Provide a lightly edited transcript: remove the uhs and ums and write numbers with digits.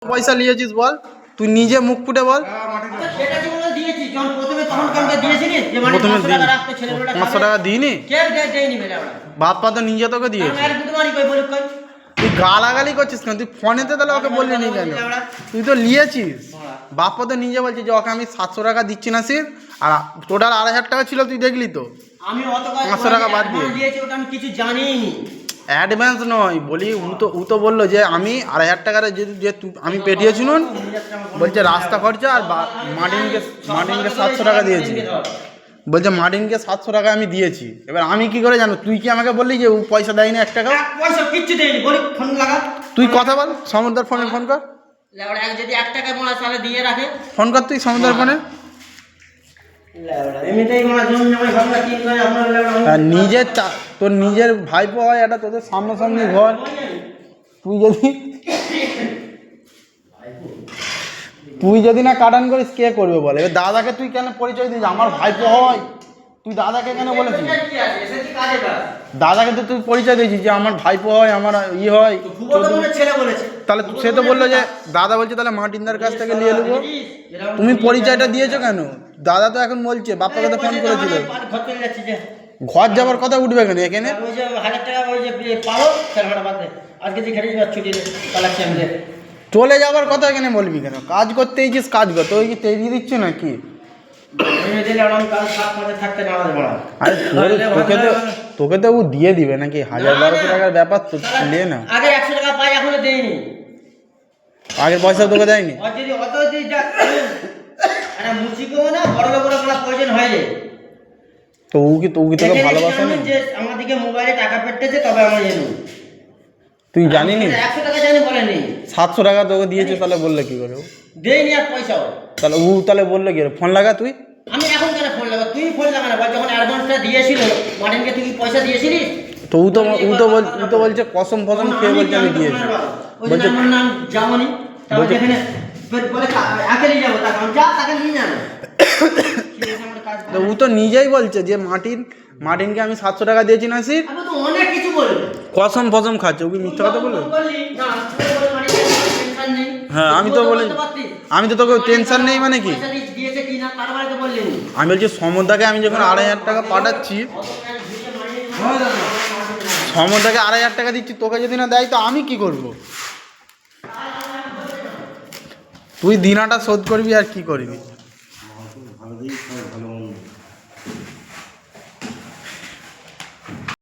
পয়সা নিয়েছিস বল, তুই নিজে মুখ ফুটে বল। প্রথমে 500 টাকা দিইনি, বাপ্পা তো নিজে তোকে দিয়েছে। তুই গালাগালি করছিস কেন? তুই ফোনেতে তাহলে ওকে বললি নি কেন? তুই তো নিয়েছিস। বাপ্পা তো নিজে বলছে যে ওকে আমি 700 টাকা দিচ্ছি না সির, আর টোটাল 2500 টাকা ছিল, তুই দেখলি তো। আমি 500 টাকা বাদ দিয়ে আমি কিছু জানিনি। অ্যাডভান্স নয় বলি, ও তো বললো যে আমি 2500 টাকার যে আমি পেটিয়েছিলুন, বলছে রাস্তা খরচা আর মার্টিনকে 700 টাকা দিয়েছি। বলছে মার্টিনকে 700 টাকা আমি দিয়েছি। এবার আমি কি করে জানো? তুই কি আমাকে বললি যে ও পয়সা দেয়নি 1 টাকা? পয়সা কিচ্ছু দেয়নি, বলি ফোন লাগা। তুই কথা বল, সমুদ্র ফোনে ফোন কর। যদি 1 টাকা মনে সালে দিয়ে রাখে, ফোন কর তুই সমুদ্র ফোনে। নিজের তোর নিজের ভাইপো হয়, এটা তোদের সামনাসামনি ঘর। তুই যদি না কাটান করিস কে করবে বলে? এবার দাদাকে তুই কেন পরিচয় দিস আমার ভাইপো হয়? তুই দাদাকে কেন বলেছিস? দাদাকে তো তুই পরিচয় দিয়েছিস যে আমার ভাইপো হয়, আমার হয়। তাহলে সে তো বললো যে দাদা বলছে তাহলে মার্টিনদার কাছ থেকে নিয়ে নেবো। তুমি পরিচয়টা দিয়েছো কেন? দাদা তো এখন বলছে, বাপ্পাকে তো ফোন করেছিল। ঘর যাবার কথা উঠবে কেন এখানে? চলে যাবার কথা এখানে বলবি কেন? কাজ করতে গেছিস, কাজ করতে ওই কি তেড়িয়ে দিচ্ছ নাকি? তোকে তো ও দিয়ে দিবে নাকি? 1000-1200 টাকার ব্যাপার তো, নে না। আগে 100 টাকা পাই, এখনো দেয়নি। আগের পয়সা তোকে দেয়নি? তো ও কি তোকে ভালোবাসে না? আমাদেরকে মোবাইলে টাকা পেটেছে, তবে আমরা জানি। তুই জানি নি? 100 টাকা জানি বলেনি। 700 টাকা তোকে দিয়েছে, তাহলে বললে কি করে? দেয়নি আর পয়সাও। তাহলে ও তাহলে বললে কি? ফোন লাগা তুই। আমি এখন কেন ফোন লাগা? তুই ফোন লাগা না, যখন অ্যাডভান্সটা দিয়েছিল মার্টিনকে, তুই পয়সা দিয়েছিলিস তো ও তো বলছে কসম ফসম খেয়ে বলছে আমি দিয়েছি। বলছে আমার নাম জামানি, তাহলে এখানে বলে আগে নিয়ে যাবো, তাকে যা তাকে নিয়ে যাবো। তো ও তো নিজেই বলছে যে মার্টিনকে আমি 700 টাকা দিয়েছি না সির। আমি তো অনেক কিছু বলবো, কসম ফসম খাচ্ছে। ও কি মিথ্যা কথা বললো? হ্যাঁ আমি তো তোকে টেনশন নেই মানে কি? আমি বলছি সমুদ্রকে আমি যখন 2500 টাকা পাঠাচ্ছি, সমুদ্রকে 2500 টাকা দিচ্ছি, তোকে যদি না দেয় তো আমি কি করব? তুই দিনাটা শোধ করবি আর কি করবি?